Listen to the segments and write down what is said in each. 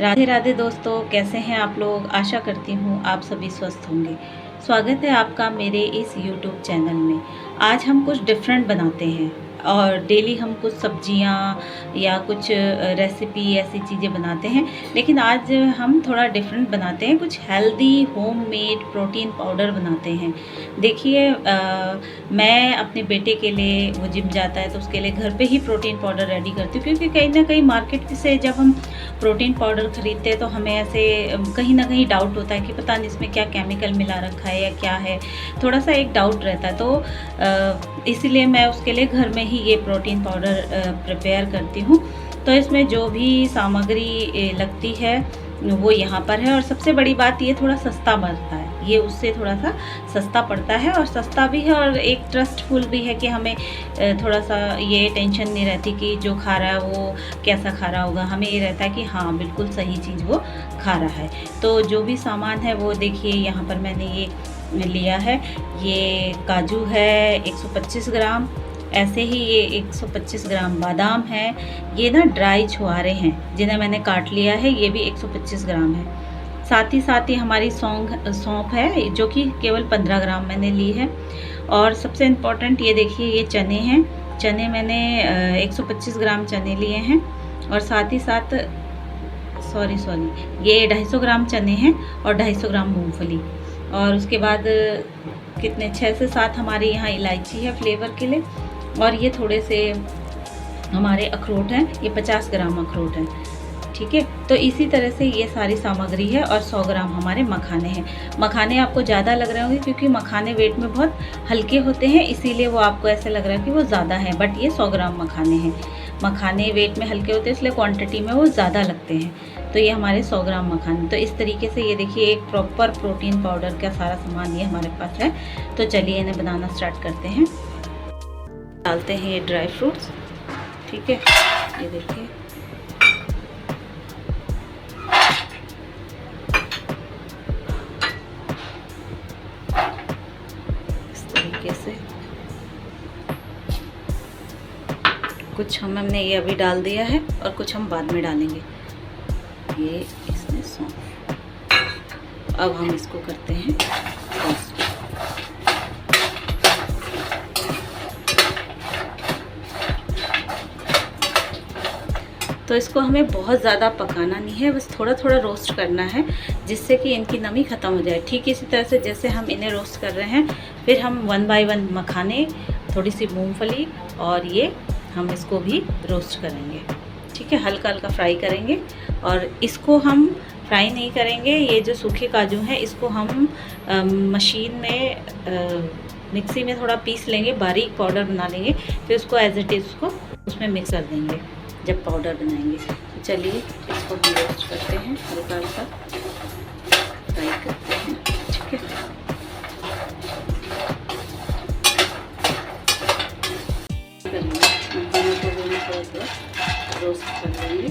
राधे राधे दोस्तों, कैसे हैं आप लोग। आशा करती हूँ आप सभी स्वस्थ होंगे। स्वागत है आपका मेरे इस YouTube चैनल में। आज हम कुछ डिफरेंट बनाते हैं और डेली हम कुछ सब्जियां या कुछ रेसिपी ऐसी चीज़ें बनाते हैं, लेकिन आज हम थोड़ा डिफरेंट बनाते हैं। कुछ हेल्दी होममेड प्रोटीन पाउडर बनाते हैं। देखिए, मैं अपने बेटे के लिए, वो जिम जाता है तो उसके लिए घर पे ही प्रोटीन पाउडर रेडी करती हूँ, क्योंकि कहीं ना कहीं मार्केट से जब हम प्रोटीन पाउडर खरीदते हैं तो हमें ऐसे कहीं ना कहीं डाउट होता है कि पता नहीं इसमें क्या केमिकल मिला रखा है या क्या है। थोड़ा सा एक डाउट रहता है, तो इसीलिए मैं उसके लिए घर में ही ये प्रोटीन पाउडर प्रिपेयर करती हूँ। तो इसमें जो भी सामग्री लगती है वो यहाँ पर है, और सबसे बड़ी बात ये थोड़ा सस्ता पड़ता है। ये उससे थोड़ा सा सस्ता पड़ता है और सस्ता भी है, और एक ट्रस्टफुल भी है कि हमें थोड़ा सा ये टेंशन नहीं रहती कि जो खा रहा है वो कैसा खा रहा होगा। हमें ये रहता है कि हाँ, बिल्कुल सही चीज़ वो खा रहा है। तो जो भी सामान है वो देखिए, यहाँ पर मैंने ये लिया है। ये काजू है 125 ग्राम, ऐसे ही ये 125 ग्राम बादाम है। ये ना ड्राई छुहारे हैं जिन्हें मैंने काट लिया है, ये भी 125 ग्राम है। साथ ही हमारी सौंफ है जो कि केवल 15 ग्राम मैंने ली है। और सबसे इम्पोर्टेंट ये देखिए, ये चने हैं। चने मैंने 125 ग्राम चने लिए हैं, और साथ ही साथ सॉरी ये 250 ग्राम चने हैं और 250 ग्राम मूंगफली। और उसके बाद कितने 6 से 7 हमारे यहाँ इलायची है फ्लेवर के लिए। और ये थोड़े से हमारे अखरोट हैं, ये 50 ग्राम अखरोट हैं। ठीक है, तो इसी तरह से ये सारी सामग्री है। और 100 ग्राम हमारे मखाने हैं। मखाने आपको ज़्यादा लग रहे होंगे क्योंकि मखाने वेट में बहुत हल्के होते हैं, इसीलिए वो आपको ऐसे लग रहा है कि वो ज़्यादा है, बट ये 100 ग्राम मखाने हैं। मखाने वेट में हल्के होते हैं, इसलिए क्वांटिटी में वो ज़्यादा लगते हैं। तो ये हमारे 100 ग्राम मखाने। तो इस तरीके से ये देखिए, एक प्रॉपर प्रोटीन पाउडर का सारा सामान ये हमारे पास है। तो चलिए इन्हें बनाना स्टार्ट करते हैं। डालते हैं ये ड्राई फ्रूट्स। ठीक है, ये देखिए, इस तरीके से कुछ हमने ये अभी डाल दिया है और कुछ हम बाद में डालेंगे। ये इसमें सौंफ। अब हम इसको करते हैं रोस्ट। तो इसको हमें बहुत ज़्यादा पकाना नहीं है, बस थोड़ा थोड़ा रोस्ट करना है, जिससे कि इनकी नमी ख़त्म हो जाए। ठीक इसी तरह से जैसे हम इन्हें रोस्ट कर रहे हैं, फिर हम 1 बाय 1 मखाने, थोड़ी सी मूंगफली, और ये हम इसको भी रोस्ट करेंगे। ठीक है, हल्का हल्का फ्राई करेंगे। और इसको हम फ्राई नहीं करेंगे, ये जो सूखे काजू हैं इसको हम मशीन में मिक्सी में थोड़ा पीस लेंगे, बारीक पाउडर बना लेंगे। फिर उसको एज इट इज़ उसको उसमें मिक्स कर देंगे जब पाउडर बनाएंगे। तो चलिए इसको हम रोस्ट करते हैं, हल्का हल्का फ्राई करते हैं। ठीक है, करेंगे हम दोनों को भी थोड़ा थोड़ा रोस्ट कर लेंगे।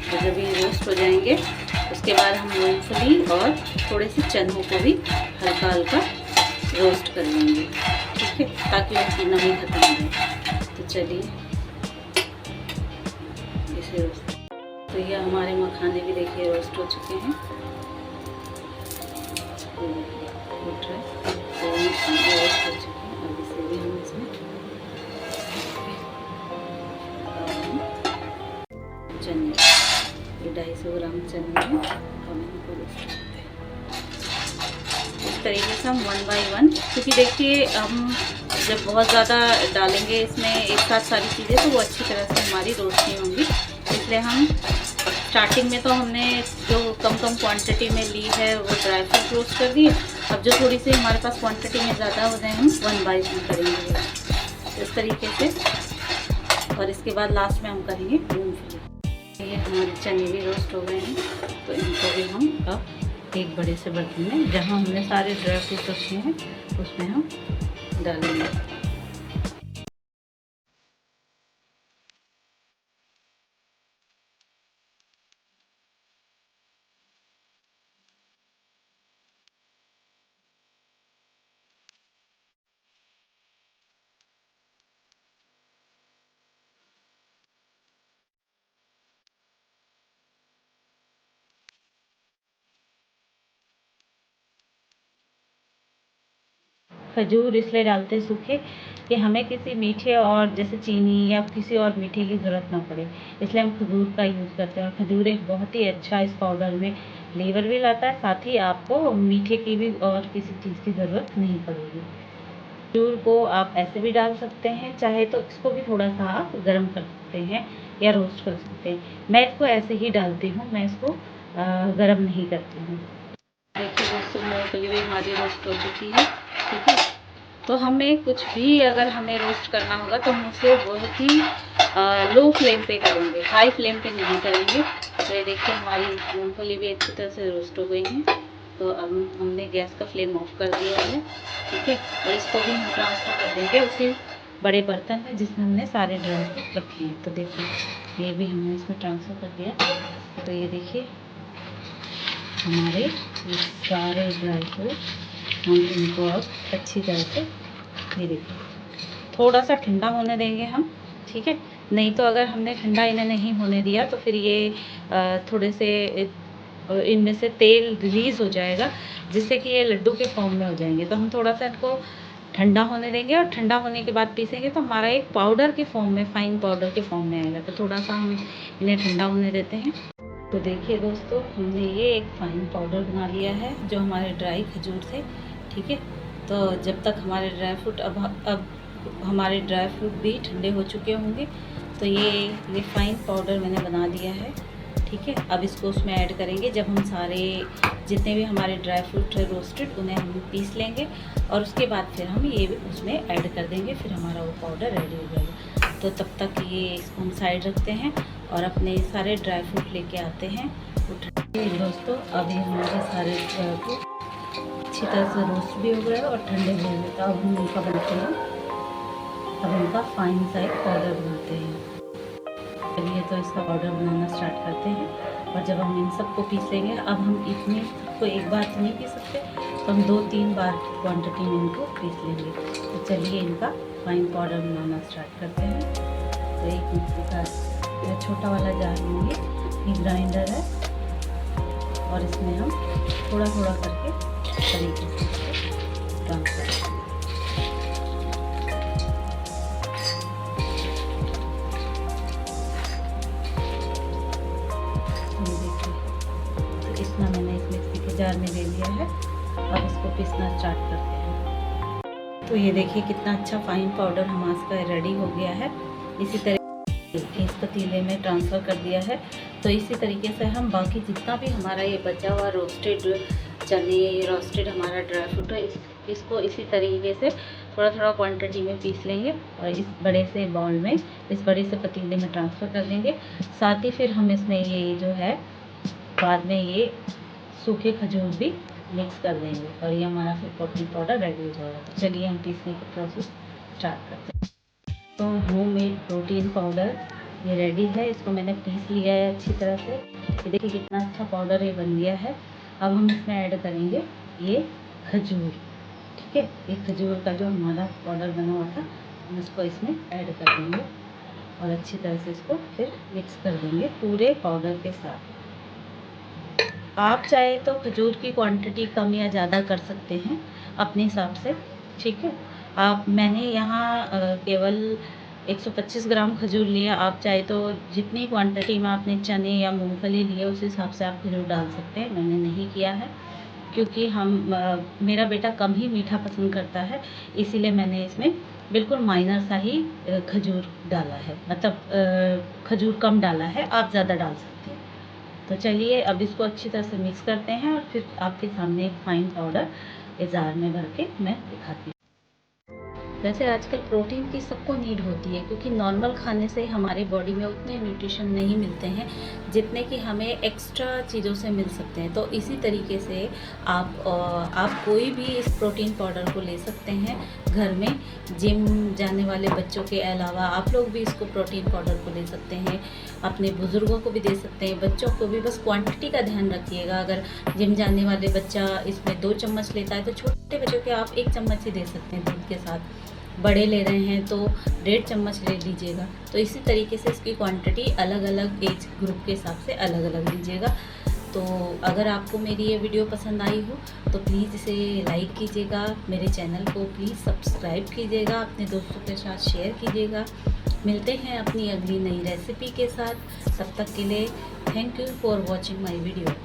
तो जब ये रोस्ट हो जाएंगे, उसके बाद हम मूंगफली और थोड़े से चनों को भी हल्का हल्का रोस्ट कर लेंगे। ठीक है, ताकि उनकी नमी खत्म हो जाए। तो चलिए इसे रोस्ट। तो ये हमारे मखाने भी देखिए रोस्ट हो चुके हैं। उठ रहे तो मखाने रोस्ट हो चुके हैं। अब इसे भी हम इसमें चने, ये 250 ग्राम चने हैं, हम इनको रोस्ट करते हैं इस तरीके से। हम 1 बाय 1, क्योंकि देखिए हम जब बहुत ज़्यादा डालेंगे इसमें एक साथ सारी चीज़ें, तो वो अच्छी तरह से हमारी रोस्ट नहीं होंगी। इसलिए हम स्टार्टिंग में तो हमने जो कम क्वांटिटी में ली है वो ड्राई फ्रूट रोस्ट कर दिए। अब जो थोड़ी सी हमारे पास क्वांटिटी में ज़्यादा हो जाए, हम 1 बाय 1 करेंगे इस तरीके से। और इसके बाद लास्ट में हम करेंगे मूँगफली। ये हमारे चने भी रोस्ट हो गए हैं, तो इनको भी हम अब एक बड़े से बर्तन में, जहाँ हमने सारे ड्राई फ्रूट रखे हैं, उसमें हम डालेंगे। खजूर इसलिए डालते हैं सूखे कि हमें किसी मीठे और जैसे चीनी या किसी और मीठे की ज़रूरत ना पड़े, इसलिए हम खजूर का यूज़ करते हैं। और खजूर एक बहुत ही अच्छा इस पाउडर में फ्लेवर भी लाता है, साथ ही आपको मीठे की भी और किसी चीज़ की ज़रूरत नहीं पड़ेगी। खजूर को आप ऐसे भी डाल सकते हैं, चाहे तो इसको भी थोड़ा सा आप गर्म कर सकते हैं या रोस्ट कर सकते हैं। मैं इसको ऐसे ही डालती हूँ, मैं इसको गर्म नहीं करती हूँ। देखिए दोस्तों, मूँगफली भी हमारी रोस्ट हो चुकी है। ठीक है, तो हमें कुछ भी अगर हमें रोस्ट करना होगा तो हम उसे बहुत ही लो फ्लेम पे करेंगे, हाई फ्लेम पे नहीं करेंगे। तो ये देखिए हमारी मूँगफली भी अच्छी तरह से रोस्ट हो गई है। तो अब हमने गैस का फ्लेम ऑफ कर दिया है। ठीक है, और इसको भी हम ट्रांसफ़र कर देंगे उसी बड़े बर्तन में जिसमें हमने सारे ड्राई फ्रूट रखे हैं। तो देखिए ये भी हमने इसमें ट्रांसफ़र कर दिया। तो ये देखिए हमारे ये सारे ड्राई फ्रूट हम इनको अब अच्छी तरह से, ये देखिए थोड़ा सा ठंडा होने देंगे हम। ठीक है, नहीं तो अगर हमने ठंडा इन्हें नहीं होने दिया तो फिर ये थोड़े से इनमें से तेल रिलीज़ हो जाएगा, जिससे कि ये लड्डू के फॉर्म में हो जाएंगे। तो हम थोड़ा सा इनको ठंडा होने देंगे और ठंडा होने के बाद पीसेंगे तो हमारा एक पाउडर के फॉर्म में, फाइन पाउडर के फॉर्म में आएगा। तो थोड़ा सा हम इन्हें ठंडा होने देते हैं। तो देखिए दोस्तों, हमने ये एक फाइन पाउडर बना लिया है जो हमारे ड्राई खजूर थे। ठीक है, तो जब तक हमारे ड्राई फ्रूट अब हमारे ड्राई फ्रूट भी ठंडे हो चुके होंगे, तो ये फाइन पाउडर मैंने बना दिया है। ठीक है, अब इसको उसमें ऐड करेंगे। जब हम सारे जितने भी हमारे ड्राई फ्रूट है रोस्टेड, उन्हें हम पीस लेंगे और उसके बाद फिर हम ये उसमें ऐड कर देंगे, फिर हमारा वो पाउडर रेडी हो जाएगा। तो तब तक ये इसको हम साइड रखते हैं और अपने सारे ड्राई फ्रूट लेके आते हैं। दोस्तों, अभी हमारे सारे ड्राई फ्रूट अच्छी तरह से रोस्ट भी हो गए और ठंडे भी हो गए। तो अब हम इनका बनाते हैं, अब इनका फाइन सा एक पाउडर बनाते हैं। चलिए तो इसका पाउडर बनाना स्टार्ट करते हैं। और जब हम इन सबको पीस लेंगे, अब हम इतने सबको एक बार तो नहीं पीस सकते, तो हम 2-3 बार की क्वांटिटी में इनको पीस लेंगे। तो चलिए इनका फाइन पाउडर बनाना स्टार्ट करते हैं। तो एक मिक्सी का छोटा वाला जार लेंगे, ये ग्राइंडर है, और इसमें हम थोड़ा थोड़ा करके तरीके से ट्रांसफर करेंगे। तो इतना मैंने इस मिक्सी के जार में ले लिया है। अब इसको पीसना स्टार्ट करते हैं। तो ये देखिए कितना अच्छा फाइन पाउडर हमारा का रेडी हो गया है। इसी तरह इस पतीले में ट्रांसफ़र कर दिया है। तो इसी तरीके से हम बाकी जितना भी हमारा ये बचा हुआ रोस्टेड चने, रोस्टेड हमारा ड्राई फ्रूट है, इसको इसी तरीके से थोड़ा थोड़ा क्वांटिटी में पीस लेंगे और इस बड़े से बाउल में, इस बड़े से पतीले में ट्रांसफ़र कर देंगे। साथ ही फिर हम इसमें ये जो है बाद में ये सूखे खजूर भी मिक्स कर देंगे और ये हमारा फिर प्रोटीन पाउडर रेडी हो जाएगा। तो चलिए हम पीसने का प्रोसेस स्टार्ट करते हैं। तो होममेड प्रोटीन पाउडर ये रेडी है। इसको मैंने पीस लिया है अच्छी तरह से। ये देखिए कितना अच्छा पाउडर ये बन गया है। अब हम इसमें ऐड करेंगे ये खजूर। ठीक है, ये खजूर का जो हमारा पाउडर बना हुआ था, हम इसको इसमें ऐड कर देंगे और अच्छी तरह से इसको फिर मिक्स कर देंगे पूरे पाउडर के साथ। आप चाहे तो खजूर की क्वांटिटी कम या ज़्यादा कर सकते हैं अपने हिसाब से। ठीक है, मैंने यहाँ केवल 125 ग्राम खजूर लिया। आप चाहे तो जितनी क्वांटिटी में आपने चने या मूंगफली लिए उस हिसाब से आप खजूर डाल सकते हैं। मैंने नहीं किया है क्योंकि मेरा बेटा कम ही मीठा पसंद करता है, इसीलिए मैंने इसमें बिल्कुल माइनर सा ही खजूर डाला है, मतलब खजूर कम डाला है, आप ज़्यादा डाल सकते हैं। तो चलिए अब इसको अच्छी तरह से मिक्स करते हैं और फिर आपके सामने एक फाइन पाउडर इस जार में भर के मैं दिखाती हूँ। वैसे आजकल प्रोटीन की सबको नीड होती है, क्योंकि नॉर्मल खाने से हमारी बॉडी में उतने न्यूट्रिशन नहीं मिलते हैं जितने कि हमें एक्स्ट्रा चीज़ों से मिल सकते हैं। तो इसी तरीके से आप कोई भी इस प्रोटीन पाउडर को ले सकते हैं घर में। जिम जाने वाले बच्चों के अलावा आप लोग भी इसको प्रोटीन पाउडर को ले सकते हैं, अपने बुज़ुर्गों को भी दे सकते हैं, बच्चों को भी। बस क्वांटिटी का ध्यान रखिएगा। अगर जिम जाने वाले बच्चा इसमें 2 चम्मच लेता है तो छोटे बच्चों के आप 1 चम्मच ही दे सकते हैं दूध के साथ। बड़े ले रहे हैं तो 1.5 चम्मच ले लीजिएगा। तो इसी तरीके से इसकी क्वांटिटी अलग अलग एज ग्रुप के हिसाब से अलग अलग लीजिएगा। तो अगर आपको मेरी ये वीडियो पसंद आई हो तो प्लीज़ इसे लाइक कीजिएगा, मेरे चैनल को प्लीज़ सब्सक्राइब कीजिएगा, अपने दोस्तों के साथ शेयर कीजिएगा। मिलते हैं अपनी अगली नई रेसिपी के साथ, तब तक के लिए thank you for watching my video.